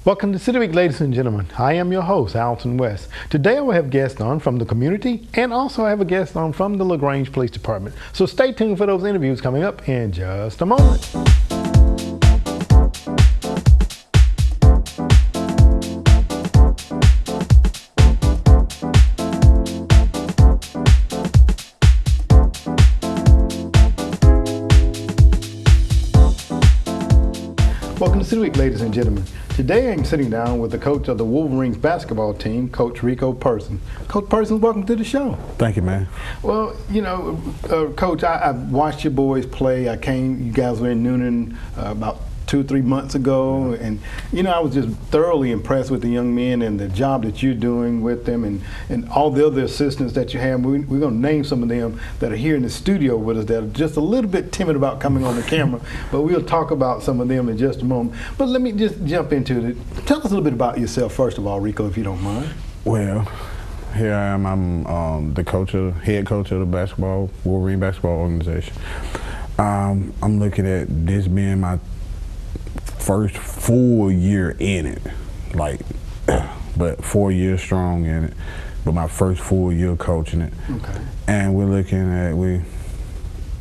Welcome to City Week, ladies and gentlemen. I am your host, Alton West. Today I will have guests on from the community, and also I have a guest on from the LaGrange Police Department. So stay tuned for those interviews coming up in just a moment. Welcome to City Week, ladies and gentlemen. Today I'm sitting down with the coach of the Wolverines basketball team, Coach Rico Person. Coach Person, welcome to the show. Thank you, man. Well, you know, Coach, I've watched your boys play. You guys were in Noonan about 2-3 months ago, and you know, I was just thoroughly impressed with the young men and the job that you're doing with them, and all the other assistants that you have. We're going to name some of them that are here in the studio with us that are just a little bit timid about coming on the camera, but we'll talk about some of them in just a moment. But let me just jump into it. Tell us a little bit about yourself, first of all, Rico, if you don't mind. Well, here I am. I'm the head coach of the Wolverine basketball organization. I'm looking at this being my first full year in it, but 4 years strong in it, but my first full year coaching it. Okay. And we're looking at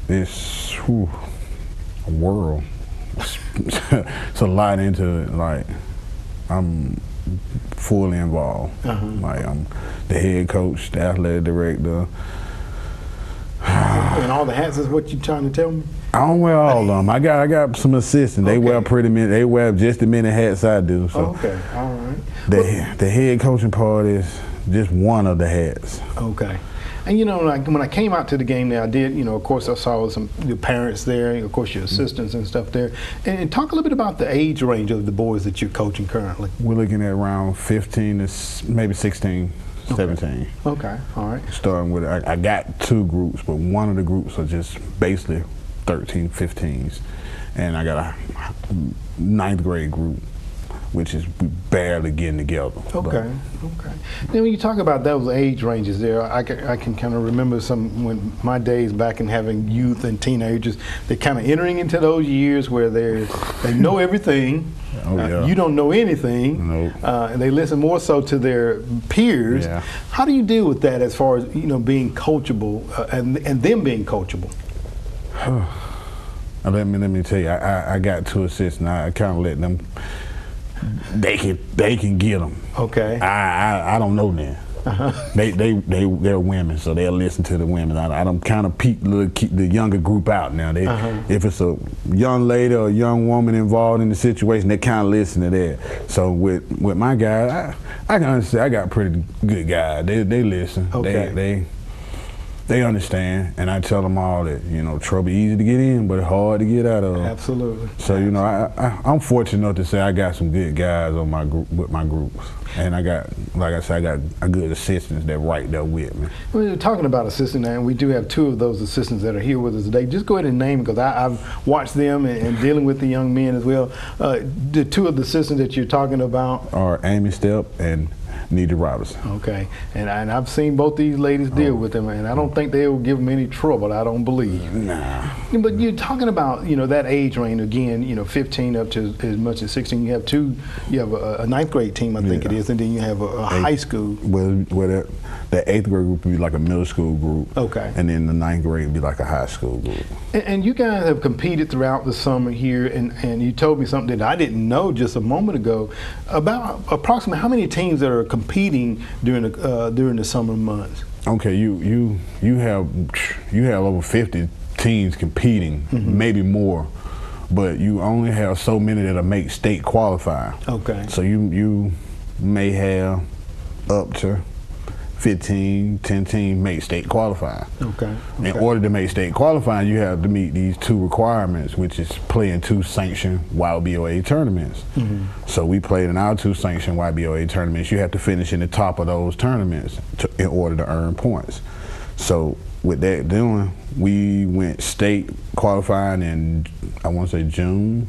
this world. It's a lot into it. I'm fully involved. I'm the head coach, the athletic director. And all the hats is what you trying to tell me? I don't wear all of them. I got some assistants. They wear They wear just as many hats I do. So okay, all right. The head coaching part is just one of the hats. Okay. And you know, when I came out to the game there, I did, you know, of course I saw your parents there, of course your assistants and stuff there. And talk a little bit about the age range of the boys that you're coaching currently. We're looking at around 15 to maybe 16. 17. Okay, all right. Starting with, I got two groups, but one of the groups are just basically 13, 15s. And I got a 9th grade group, which is barely getting together. Okay. Then when you talk about those age ranges there, I can kind of remember when my days back in having youth and teenagers, they're kind of entering into those years where they know everything. Oh, yeah. You don't know anything. Nope. And they listen more so to their peers. Yeah. How do you deal with that as far as, you know, being coachable and them being coachable? Let me tell you, I got two assistants. I kind of let them. They can get them. Okay. I don't know them. They're women, so they'll listen to the women. I don't kind of keep the younger group out now. If it's a young lady or a young woman involved in the situation, they kind of listen to that. So with my guys, I can understand. I got pretty good guys. They listen. Okay. They understand, and I tell them all that, you know, trouble easy to get in, but hard to get out of. Absolutely. So, you know, I'm fortunate enough to say I got some good guys on my group, with my groups. And I got, like I said, I got a good assistants that right there with me. We're talking about assistants, and we do have two of those assistants that are here with us today. Just go ahead and name them, because I've watched them and dealing with the young men as well. The two of the assistants that you're talking about are Amy Stepp and Nita Robinson. Okay, and I've seen both these ladies deal with them, and I don't think they will give them any trouble. I don't believe. Nah. But you're talking about, you know, that age range again. You know, 15 up to as much as 16. You have a 9th grade team, I think it is, and then you have a high school. Well, the 8th grade group would be like a middle school group. Okay. And then the 9th grade would be like a high school group. And you guys have competed throughout the summer here, and you told me something that I didn't know just a moment ago about approximately how many teams that are competing during the summer months. Okay, you have over 50 teams competing, maybe more, but you only have so many that'll make state qualify. Okay. So you may have up to 10 teams make state qualify. Okay. In order to make state qualify, you have to meet these two requirements, which is playing 2 sanctioned YBOA tournaments. So we played in our 2 sanctioned YBOA tournaments. You have to finish in the top of those tournaments in order to earn points. So with that doing, we went state qualifying in, I want to say June,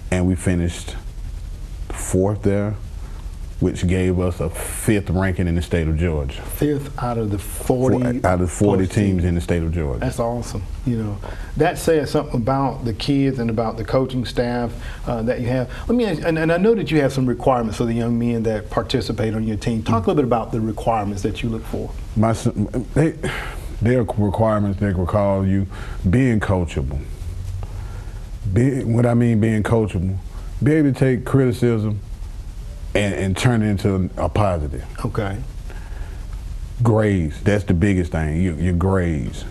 and we finished 4th there. which gave us a 5th ranking in the state of Georgia. 5th out of the 40 out of 40 teams in the state of Georgia. That's awesome. You know, that says something about the kids and about the coaching staff that you have. Let me ask, and I know that you have some requirements for the young men that participate on your team. Talk a little bit about the requirements that you look for. Their requirements, they recall you being coachable. What I mean being coachable, be able to take criticism and turn it into a positive. Okay. Grades, that's the biggest thing, your grades,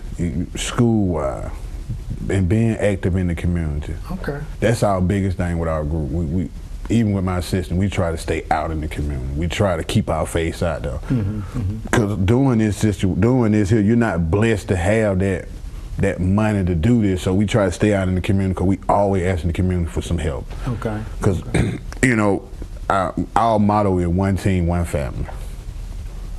school-wise, and being active in the community. Okay. That's our biggest thing with our group. We even with my assistant, we try to stay out in the community. We try to keep our face out there. Because doing this here, you're not blessed to have that money to do this, so we try to stay out in the community because we always ask in the community for some help. Okay. Because, you know, our motto is one team, one family.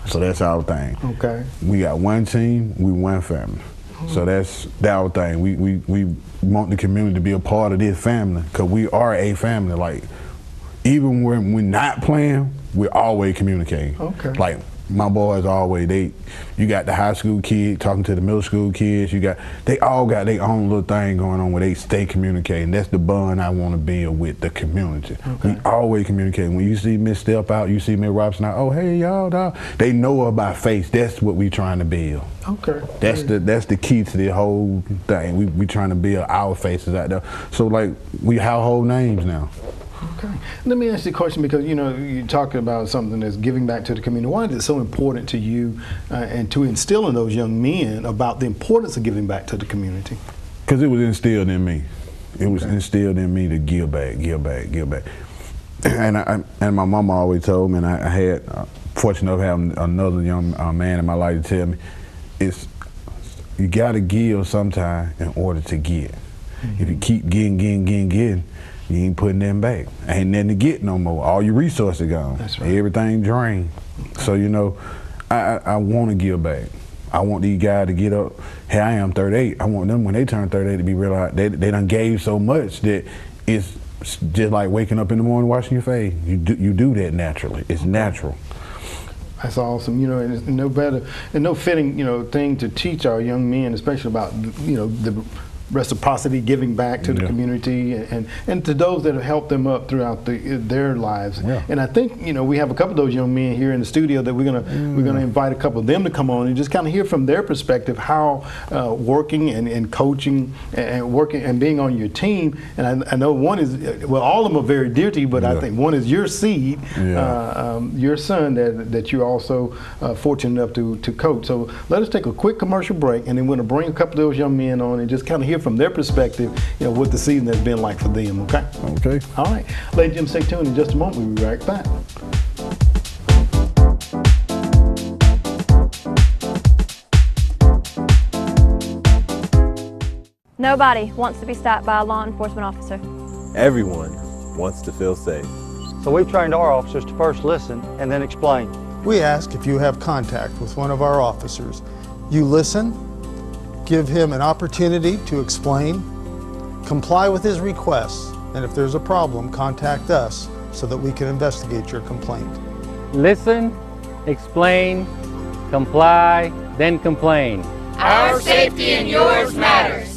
So that's our thing. Okay. We got one team, we one family. So that's our thing. We want the community to be a part of this family because we are a family. Like, even when we're not playing, we're always communicating. Okay. Like, my boys always, you got the high school kids talking to the middle school kids, they all got their own little thing going on where they stay communicating. That's the bond I want to build with the community. Okay. We always communicate. When you see Miss Step out, you see Miss Robson out, oh, hey, y'all, dog. They know her by face. That's what we trying to build. Okay. That's the key to the whole thing. We trying to build our faces out there. So, like, we household names now. Okay. Let me ask you a question because, you know, you're talking about something that's giving back to the community. Why is it so important to you and to instill in those young men about the importance of giving back to the community? Because it was instilled in me. It was instilled in me to give back, give back, give back. And my mama always told me, and I had fortunate of having another young man in my life to tell me, you got to give sometime in order to get. If you keep getting, you ain't putting them back. Ain't nothing to get no more. All your resources gone. That's right. Everything drained. Okay. So, you know, I want to give back. I want these guys to get up. Hey, I am 38. I want them when they turn 38 to be realized they done gave so much that it's just like waking up in the morning washing your face. You do that naturally. It's natural. That's awesome. You know, and it's no better and no fitting, you know, thing to teach our young men, especially about, you know, the reciprocity, giving back to the community and to those that have helped them up throughout their lives. Yeah. And I think, you know, we have a couple of those young men here in the studio that we're gonna invite a couple of them to come on and just kind of hear from their perspective how working and coaching and working and being on your team. And I know one is, well, all of them are very dear to you, but I think one is your seed, your son that you're also fortunate enough to coach. So let us take a quick commercial break, and then we're gonna bring a couple of those young men on and just kind of hear from their perspective, you know, what the season has been like for them, okay? Okay. All right. Ladies and gentlemen, stay tuned. In just a moment, we'll be right back. Nobody wants to be stopped by a law enforcement officer. Everyone wants to feel safe. So we've trained our officers to first listen and then explain. We ask if you have contact with one of our officers, you listen, give him an opportunity to explain, comply with his requests, and if there's a problem, contact us so that we can investigate your complaint. Listen, explain, comply, then complain. Our safety and yours matters.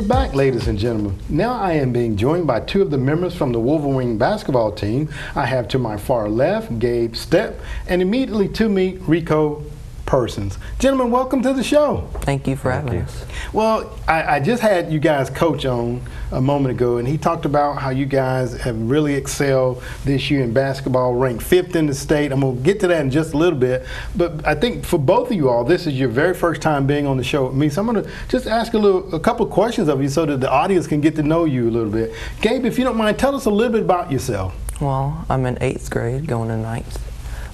Back, ladies and gentlemen. Now I am being joined by two of the members from the Wolverine basketball team. I have to my far left, Gabe Stepp, and immediately to me, Rico Persons. Gentlemen, welcome to the show. Thank you for having us. Well, I just had you guys coach on a moment ago, and he talked about how you guys have really excelled this year in basketball, ranked 5th in the state. I'm going to get to that in just a little bit, but I think for both of you all, this is your very first time being on the show with me, so I'm going to just ask a couple of questions of you so that the audience can get to know you a little bit. Gabe, if you don't mind, tell us a little bit about yourself. Well, I'm in 8th grade, going to 9th.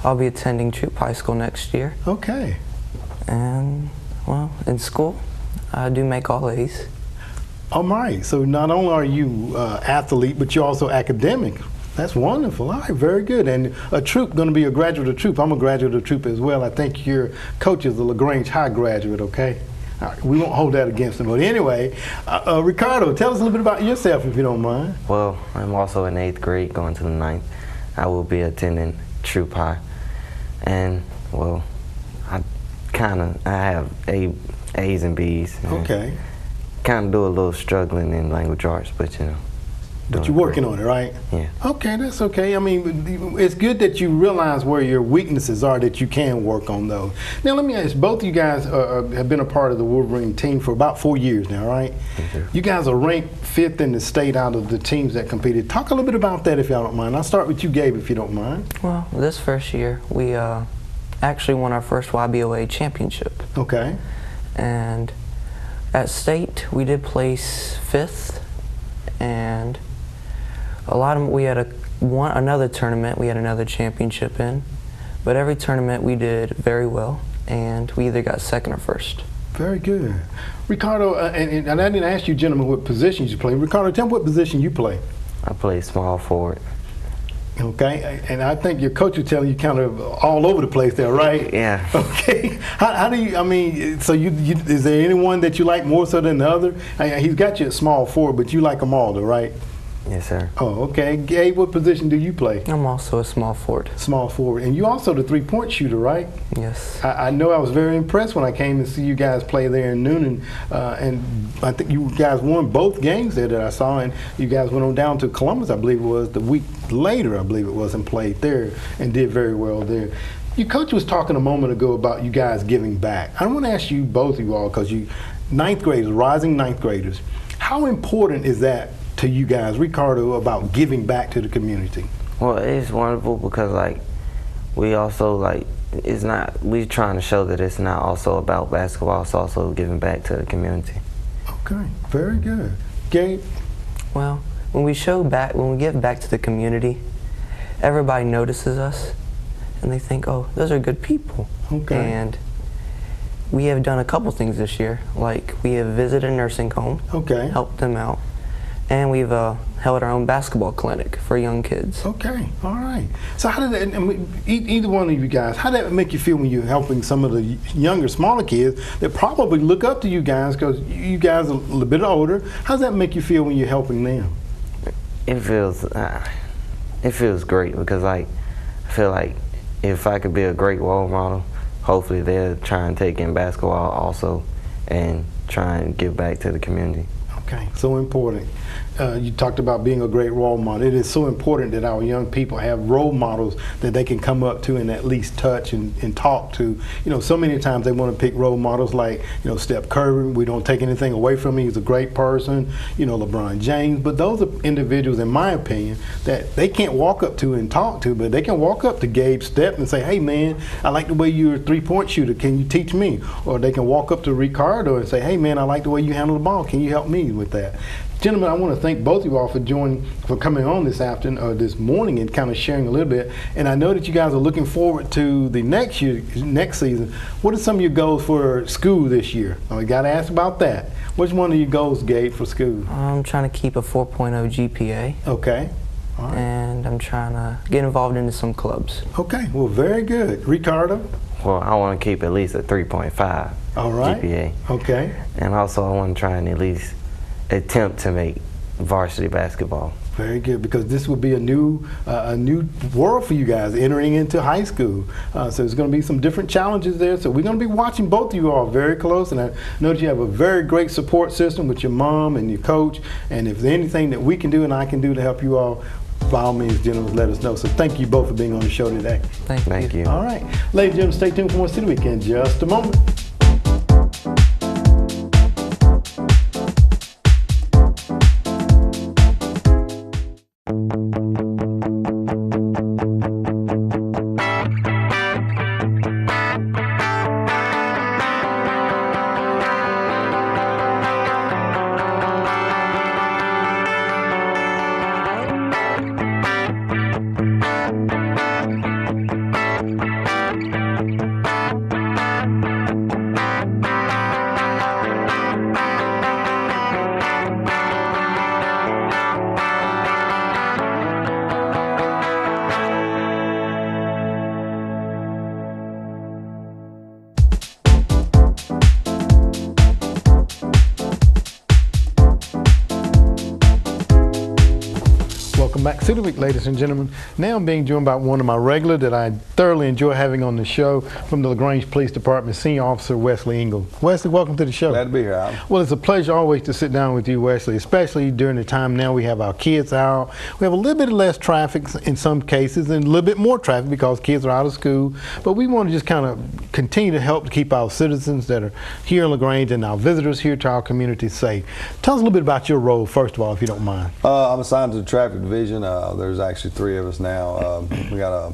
I'll be attending Troop High School next year. Okay. And, well, in school, I do make all A's. All right. So not only are you athlete, but you're also academic. That's wonderful. All right, very good. And a troop, going to be a graduate of troop. I'm a graduate of troop as well. I think your coach is a LaGrange High graduate, okay? All right, we won't hold that against him. But anyway, Ricardo, tell us a little bit about yourself if you don't mind. Well, I'm also in 8th grade going to the 9th. I will be attending Troop High. And, well, I have A's and B's. Okay. Kind of do a little struggling in language arts, but you know. But you're working on it, right? Yeah. Okay, that's okay. I mean, it's good that you realize where your weaknesses are that you can work on those. Now, let me ask, both of you guys have been a part of the Wolverine team for about 4 years now, right? You guys are ranked 5th in the state out of the teams that competed. Talk a little bit about that if y'all don't mind. I'll start with you, Gabe, if you don't mind. Well, this first year, we actually won our first YBOA championship. Okay. And at state, we did place 5th, and we had another tournament, we had another championship in, but every tournament we did very well, and we either got 2nd or 1st. Very good. Ricardo, and I didn't ask you gentlemen what positions you play. Ricardo, tell me what position you play. I play small forward. Okay, and I think your coach was telling you kind of all over the place there, right? Yeah. Okay. How do you, I mean, so is there anyone that you like more so than the other? He's got you at small forward, but you like them all though, right? Yes, sir. Oh, okay. Gabe, what position do you play? I'm also a small forward. Small forward. And you also the three-point shooter, right? Yes. I know I was very impressed when I came to see you guys play there in Noonan, and I think you guys won both games there that I saw, and you guys went on down to Columbus, I believe it was, the week later, I believe it was, and played there and did very well there. Your coach was talking a moment ago about you guys giving back. I want to ask you, both of you all, because you 9th graders, rising 9th graders, how important is that to you guys, Ricardo, about giving back to the community? Well, it's wonderful because we also we trying to show that it's not also about basketball, it's also giving back to the community. Okay, very good. Gabe? Well, when we give back to the community, everybody notices us and they think, oh, those are good people. Okay. And we have done a couple things this year, like we have visited a nursing home, okay, helped them out, and we've held our own basketball clinic for young kids. Okay, all right. So how did that, either one of you guys, how did that make you feel when you're helping some of the younger, smaller kids that probably look up to you guys because you guys are a little bit older? How does that make you feel when you're helping them? It feels great because I feel like if I could be a great role model, hopefully they'll try and take in basketball also and try and give back to the community. Okay, so important. You talked about being a great role model. It is so important that our young people have role models that they can come up to and at least touch and talk to. You know, so many times they want to pick role models like, Steph Curry. We don't take anything away from him. He's a great person. LeBron James. But those are individuals, in my opinion, that they can't walk up to and talk to, but they can walk up to Gabe Stepp and say, hey, man, I like the way you're a three-point shooter. Can you teach me? Or they can walk up to Ricardo and say, hey, man, I like the way you handle the ball. Can you help me with that? Gentlemen, I want to thank both of you all for coming on this morning and kind of sharing a little bit. And I know that you guys are looking forward to the next season. What are some of your goals for school this year? We got to ask about that. What's one of your goals, Gabe, for school? I'm trying to keep a 4.0 GPA. Okay. All right. And I'm trying to get involved into some clubs. Okay. Well, very good. Ricardo? Well, I want to keep at least a 3.5 GPA. Okay. And also I want to try and at least attempt to make varsity basketball. Very good, because this will be a new world for you guys entering into high school. So there's going to be some different challenges there. So we're going to be watching both of you all very close. And I know that you have a very great support system with your mom and your coach. And if there's anything that we can do and I can do to help you all, by all means, gentlemen, let us know. So thank you both for being on the show today. Thank you. All right. Ladies and gentlemen, stay tuned for more City Week in just a moment. Welcome back, City Week, ladies and gentlemen. Now I'm being joined by one of my regular that I thoroughly enjoy having on the show from the LaGrange Police Department, Senior Officer Wesley Ingle. Wesley, welcome to the show. Glad to be here, Al. Well, it's a pleasure always to sit down with you, Wesley, especially during the time now we have our kids out. We have a little bit less traffic in some cases and a little bit more traffic because kids are out of school. But we want to just kind of continue to help to keep our citizens that are here in LaGrange and our visitors here to our community safe. Tell us a little bit about your role, first of all, if you don't mind. I'm assigned to the traffic division. There's actually 3 of us now. We got a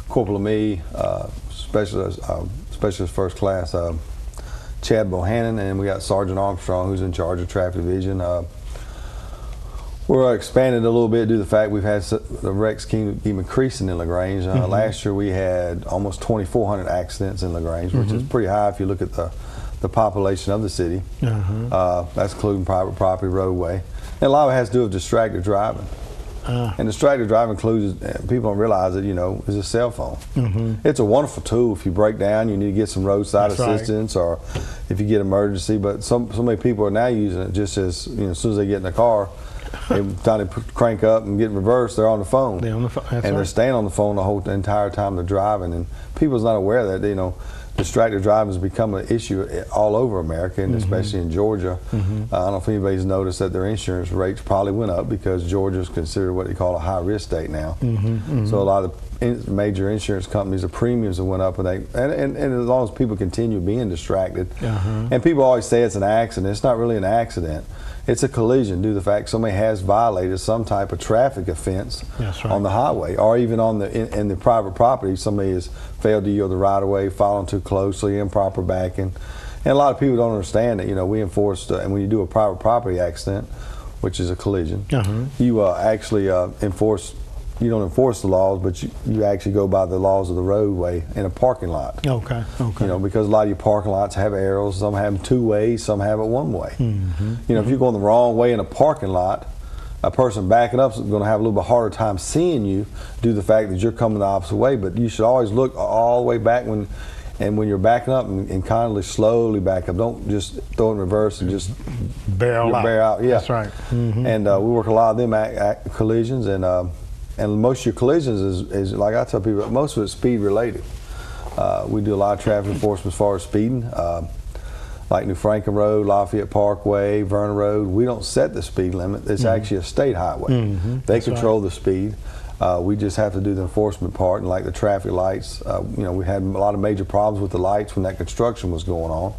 corporal of me, specialist first class, Chad Bohannon, and we got Sergeant Armstrong, who's in charge of traffic division. We're expanded a little bit due to the fact we've had the wrecks keep increasing in LaGrange. Last year we had almost 2,400 accidents in LaGrange, which is pretty high if you look at the population of the city. That's including private property, roadway. And a lot of it has to do with distracted driving. And distracted driving includes, people don't realize it, is a cell phone. It's a wonderful tool if you break down, you need to get some roadside assistance, or if you get emergency, but so many people are now using it just as, as soon as they get in the car, they trying to crank up and get in reverse, they're on the phone. They're on the phone. And they're staying on the phone the entire time they're driving, and people's not aware of that. Distracted driving has become an issue all over America, and especially in Georgia. I don't know if anybody's noticed that their insurance rates probably went up because Georgia is considered what they call a high-risk state now. So a lot of major insurance companies, the premiums have went up, and as long as people continue being distracted, and people always say it's an accident. It's not really an accident. It's a collision due to the fact somebody has violated some type of traffic offense on the highway, or even on in the private property. Somebody has failed to yield the right of way, following too closely, improper backing. And a lot of people don't understand that, we enforce, and when you do a private property accident, which is a collision, you actually enforce. You don't enforce the laws, but you actually go by the laws of the roadway in a parking lot. Okay. Because a lot of your parking lots have arrows. Some have them 2 ways, some have it 1 way. If you're going the wrong way in a parking lot, a person backing up is going to have a little bit harder time seeing you due to the fact that you're coming the opposite way. But you should always look all the way back when you're backing up, and kindly slowly back up. Don't just throw it in reverse and just barrel out. Yeah, that's right. And we work a lot of them collisions, and most of your collisions is like I tell people, most of it's speed related. We do a lot of traffic enforcement as far as speeding, like New Franklin Road, Lafayette Parkway, Vernon Road. We don't set the speed limit. It's actually a state highway. They control the speed. We just have to do the enforcement part, and like the traffic lights. We had a lot of major problems with the lights when that construction was going on,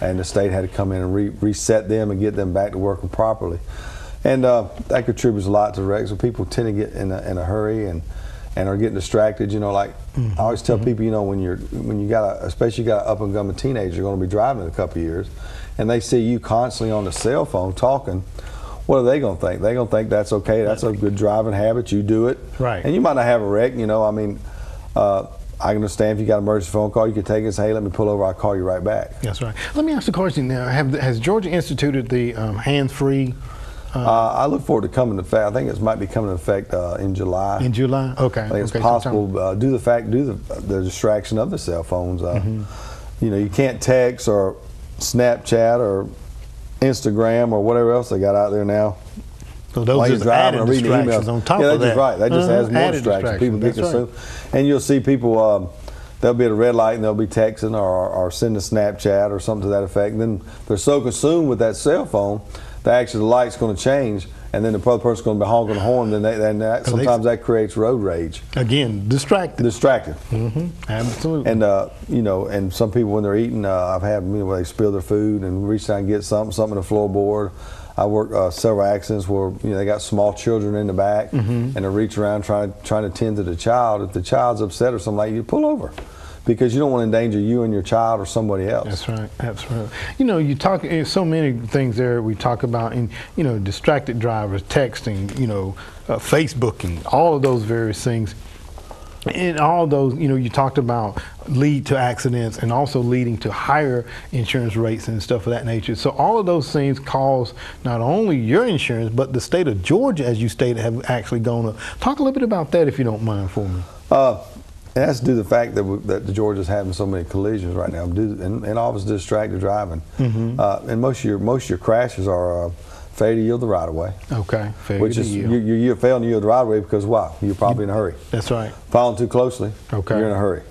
and the state had to come in and reset them and get them back to working properly. And that contributes a lot to wrecks. So people tend to get in a hurry and are getting distracted. I always tell people, when you got especially you got an up and coming teenager, you're going to be driving in a couple of years, and they see you constantly on the cell phone talking. What are they going to think? They're going to think that's okay. That's a good driving habit. You do it, right? And you might not have a wreck. I understand if you got an emergency phone call, you could take it and say, hey, let me pull over, I'll call you right back. That's right. Let me ask the question now. Has Georgia instituted the hands-free? I look forward to coming to effect. I think it might be coming into effect in July. In July? Okay. I think it's possible due to the distraction of the cell phones. You can't text or Snapchat or Instagram or whatever else they got out there now. So those are just added distractions on top of that. Just right. That just has more distractions. People get consumed. And you'll see people, they'll be at a red light and they'll be texting or sending a Snapchat or something to that effect. And then they're so consumed with that cell phone that actually the light's going to change, and then the other person's going to be honking the horn. Then sometimes that creates road rage. Again, distracted. Absolutely. And and some people when they're eating, I've had where they spill their food and reach out and get something in the floorboard. I work several accidents where they got small children in the back, and they reach around trying to tend to the child. If the child's upset or something like that, you pull over, because you don't want to endanger you and your child or somebody else. That's right, absolutely. You talk so many things there we talk about, in distracted drivers, texting, Facebooking, all of those various things. And all those, you talked about lead to accidents and also leading to higher insurance rates and stuff of that nature. So all of those things cause not only your insurance, but the state of Georgia, as you stated, have actually gone up. Talk a little bit about that, if you don't mind, for me. And that's due to the fact that Georgia's having so many collisions right now, and obviously distracted driving. And most of your crashes are failure to yield the right of way. Okay. Failure Which to is yield. you're failing to yield the right of way because why? You're probably in a hurry. That's right. Following too closely, Okay. you're in a hurry.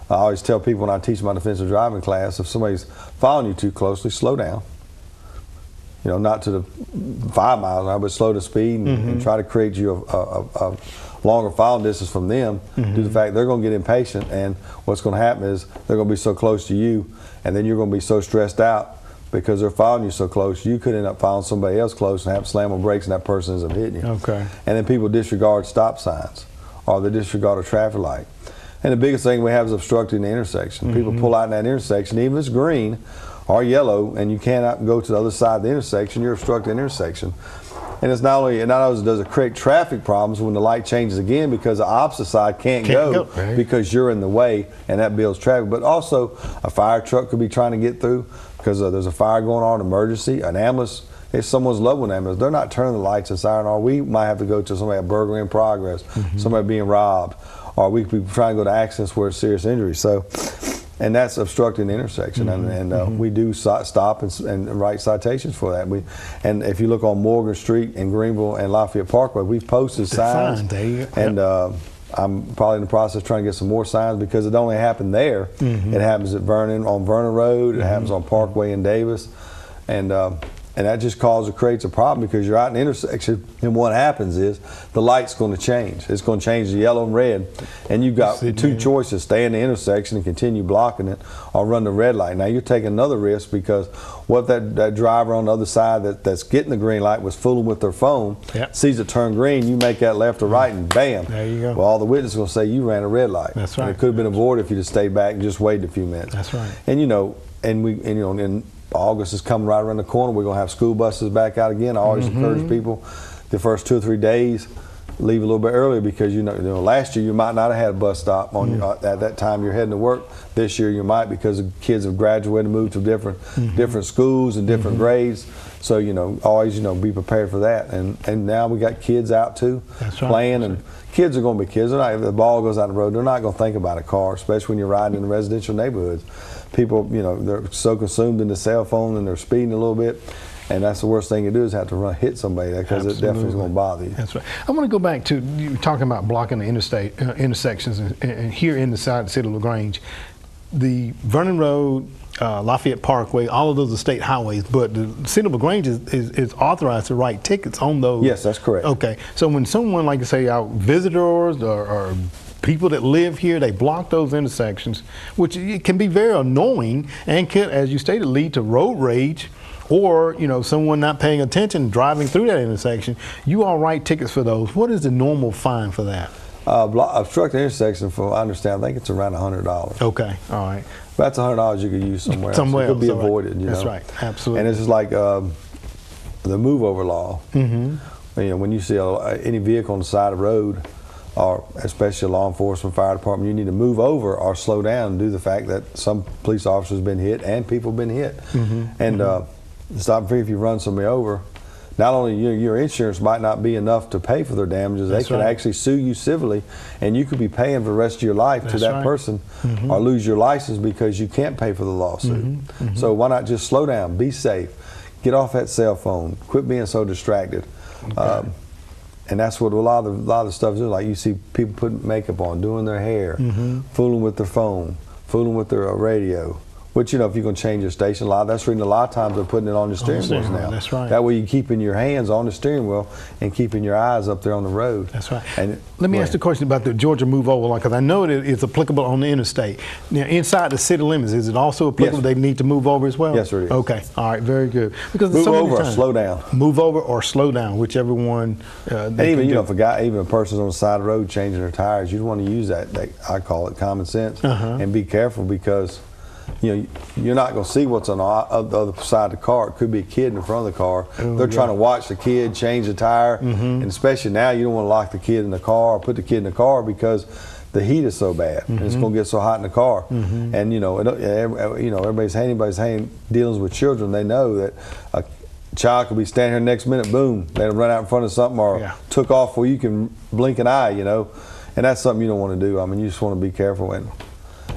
I always tell people when I teach my defensive driving class, if somebody's following you too closely, slow down. You know, not to the 5 miles an hour, but slow to speed and try to create you a longer following distance from them due to the fact they're going to get impatient, and what's going to happen is they're going to be so close to you, and then you're going to be so stressed out because they're following you so close, you could end up following somebody else close and have to slam on brakes, and that person ends up hitting you. Okay. And then people disregard stop signs, or they disregard a traffic light. And the biggest thing we have is obstructing the intersection. People pull out in that intersection, even if it's green or yellow, and you cannot go to the other side of the intersection, you're obstructing the intersection. And it's not only does it create traffic problems when the light changes again because the opposite side can't go right. because you're in the way, and that builds traffic. But also a fire truck could be trying to get through because there's a fire going on, an emergency, an ambulance. If someone's loved one ambulance, they're not turning the lights and siren on. We might have to go to somebody, a burglary in progress, somebody being robbed, or we could be trying to go to accidents where it's serious injury. So, and that's obstructing the intersection, and we do stop and write citations for that. And if you look on Morgan Street in Greenville and Lafayette Parkway, we've posted signs, and I'm probably in the process of trying to get some more signs because it only happened there. It happens at Vernon Road, it happens on Parkway in Davis, and that just creates a problem because you're out in the intersection, and what happens is the light's going to change. It's going to change to yellow and red, and you've got two choices: stay in the intersection and continue blocking it, or run the red light. Now you're taking another risk because what if that driver on the other side that's getting the green light was fooling with their phone, sees it turn green, you make that left or right, and bam. There you go. Well, all the witnesses are going to say you ran a red light. That's right. And it could have been avoided if you just stayed back and just waited a few minutes. That's right. And and August is coming right around the corner. We're going to have school buses back out again. I always encourage people the first 2 or 3 days, leave a little bit earlier because last year you might not have had a bus stop on at that time you're heading to work. This year you might because the kids have graduated and moved to different schools and different grades. So always be prepared for that. And now we got kids out too playing, and kids are going to be kids. They're not, if the ball goes out the road, they're not going to think about a car, especially when you're riding in residential neighborhoods. People, they're so consumed in the cell phone and they're speeding a little bit, and that's the worst thing you do is have to hit somebody because it definitely is going to bother you. That's right. I want to go back to you talking about blocking the intersections, and here in the City of LaGrange, the Vernon Road, Lafayette Parkway, all of those are state highways, but the City of LaGrange is authorized to write tickets on those. Yes, that's correct. Okay, so when someone, like you say, our visitors or people that live here, they block those intersections, which it can be very annoying and can, as you stated, lead to road rage, or someone not paying attention driving through that intersection. You all write tickets for those. What is the normal fine for that? Obstruct the intersection, I understand, I think it's around $100. Okay, all right. That's $100 you could use somewhere else. It could be avoided. That's right, absolutely. And it's just like the move over law. When you see any vehicle on the side of the road, or especially law enforcement, fire department, you need to move over or slow down due to the fact that some police officers have been hit and people have been hit. And stop free if you run somebody over. Not only your insurance might not be enough to pay for their damages, they could actually sue you civilly, and you could be paying for the rest of your life to that person, or lose your license because you can't pay for the lawsuit. So why not just slow down, be safe, get off that cell phone, quit being so distracted. And that's what a lot of the stuff is. Like you see people putting makeup on, doing their hair, fooling with their phone, fooling with their radio. Which, if you're going to change your station, a lot of times they're putting it on the steering wheels now. That's right. That way you're keeping your hands on the steering wheel and keeping your eyes up there on the road. That's right. And let me ask the question about the Georgia move over line, because I know it's applicable on the interstate. Now, inside the city limits, is it also applicable? They need to move over as well? Yes, sir, it is. Okay. All right. Very good. Because move over or slow down. Move over or slow down, whichever one. And even even a person's on the side of the road changing their tires, you'd want to use that. I call it common sense, and be careful because. You're not going to see what's on the other side of the car. It could be a kid in the front of the car. They're trying to watch the kid change the tire, and especially now you don't want to lock the kid in the car or put the kid in the car because the heat is so bad and it's going to get so hot in the car. And anybody's dealings with children, they know that a child could be standing here next minute, boom, they run out in front of something or took off where you can blink an eye, and that's something you don't want to do. I mean, you just want to be careful. And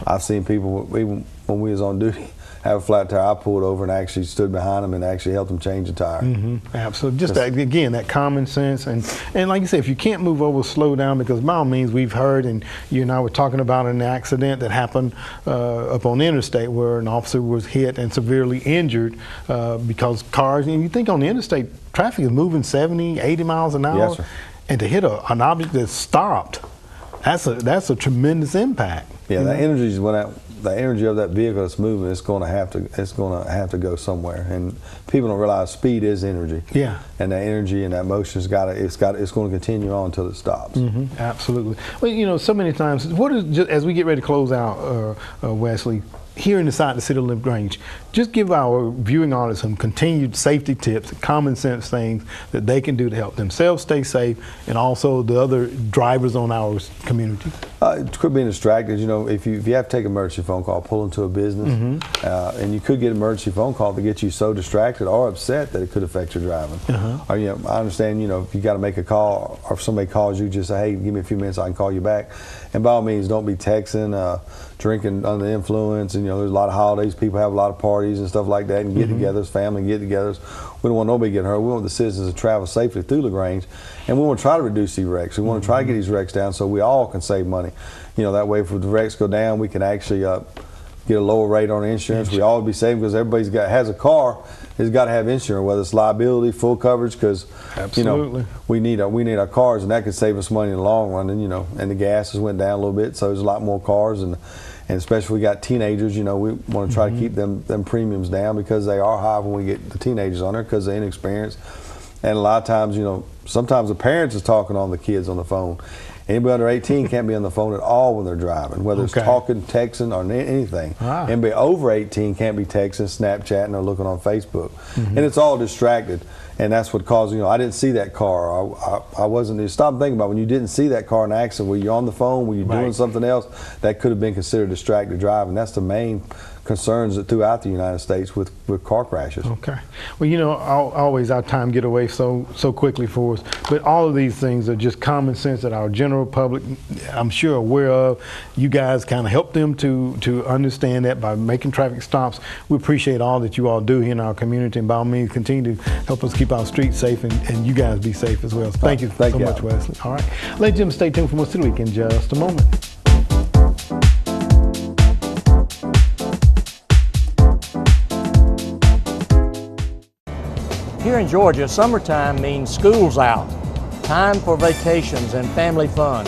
I've seen people, even when we was on duty, have a flat tire, I pulled over and actually stood behind them and actually helped them change the tire. Absolutely. Just that, again, that common sense. And like you said, if you can't move over, slow down, because by all means, we've heard, and you and I were talking about an accident that happened up on the interstate where an officer was hit and severely injured because cars, and you think on the interstate, traffic is moving 70, 80 miles an hour. Yes, sir. And to hit an object that's stopped, that's a tremendous impact. Yeah, that energy is the energy of that vehicle that's moving. It's going to have to go somewhere, and people don't realize speed is energy. Yeah. And that energy and that motion it's going to continue on until it stops. Absolutely. Well, you know, so many times, as we get ready to close out, Wesley, here inside the City of LaGrange, just give our viewing audience some continued safety tips, common sense things that they can do to help themselves stay safe, and also the other drivers on our community. It could be distracted. You know, if you have to take an emergency phone call, pull into a business, and you could get an emergency phone call to get you so distracted or upset that it could affect your driving. Or, you know, I understand, you know, if you got to make a call or if somebody calls you, just say, hey, give me a few minutes, I can call you back. And by all means, don't be texting, drinking under the influence. And, you know, there's a lot of holidays, people have a lot of parties and stuff like that, and get-togethers, family get-togethers. We don't want nobody getting hurt. We want the citizens to travel safely through LaGrange, and we want to try to reduce these wrecks. We want to try to get these wrecks down so we all can save money. You know, that way if the wrecks go down, we can actually get a lower rate on insurance. We all be saving because everybody's has a car, has got to have insurance, whether it's liability, full coverage, because you know we need our cars, and that could save us money in the long run. And you know, and the gas has went down a little bit, so there's a lot more cars, and especially we got teenagers. You know, we want to try to keep them premiums down because they are high when we get the teenagers on there because they're inexperienced. And a lot of times, you know, sometimes the parents is talking on the kids on the phone. Anybody under 18 can't be on the phone at all when they're driving, whether it's talking, texting, or anything. Anybody over 18 can't be texting, Snapchatting, or looking on Facebook. And it's all distracted. And that's what caused, you know, I didn't see that car. I wasn't, stop thinking about when you didn't see that car in accident, were you on the phone, were you doing something else? That could have been considered distracted driving. That's the main concerns throughout the United States with car crashes. Okay. Well, you know, always our time get away so quickly for us, but all of these things are just common sense that our general public, I'm sure, aware of. You guys kind of help them to understand that by making traffic stops. We appreciate all that you all do here in our community, and by all means continue to help us keep our streets safe and you guys be safe as well. So thank you so much, Wesley. All right. Ladies and gentlemen, stay tuned for more City Week in just a moment. Here in Georgia, summertime means school's out, time for vacations and family fun.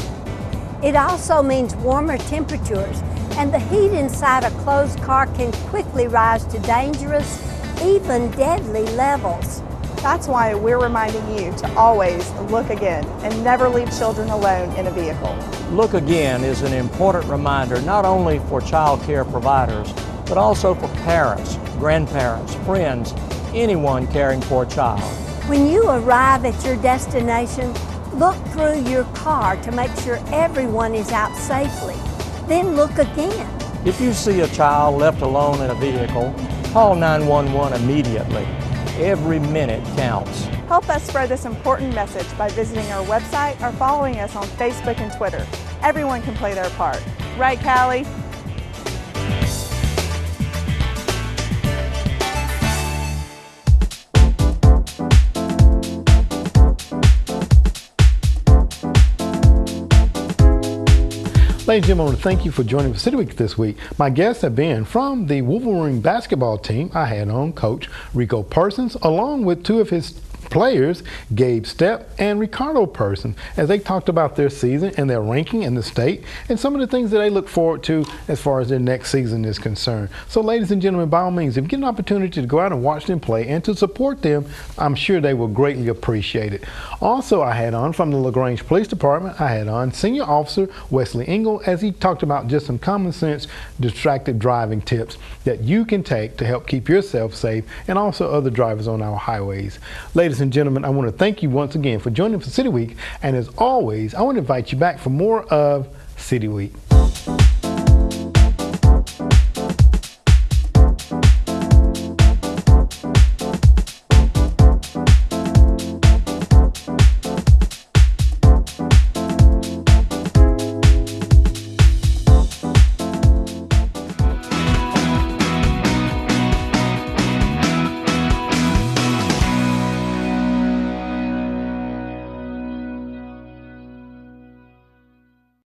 It also means warmer temperatures, and the heat inside a closed car can quickly rise to dangerous, even deadly levels. That's why we're reminding you to always look again and never leave children alone in a vehicle. Look Again is an important reminder not only for child care providers, but also for parents, grandparents, friends, anyone caring for a child. When you arrive at your destination, look through your car to make sure everyone is out safely. Then look again. If you see a child left alone in a vehicle, call 911 immediately. Every minute counts. Help us spread this important message by visiting our website or following us on Facebook and Twitter. Everyone can play their part. Right, Callie? Ladies and gentlemen, I want to thank you for joining for City Week this week. My guests have been from the Wolverine basketball team. I had on Coach Rico Persons, along with two of his players, Gabe Stepp and Ricardo Person, as they talked about their season and their ranking in the state and some of the things that they look forward to as far as their next season is concerned. So ladies and gentlemen, by all means, if you get an opportunity to go out and watch them play and to support them, I'm sure they will greatly appreciate it. Also, I had on from the LaGrange Police Department, I had on Senior Officer Wesley Engel, as he talked about just some common sense distracted driving tips that you can take to help keep yourself safe and also other drivers on our highways. Ladies and gentlemen, I want to thank you once again for joining for City Week, and as always, I want to invite you back for more of City Week.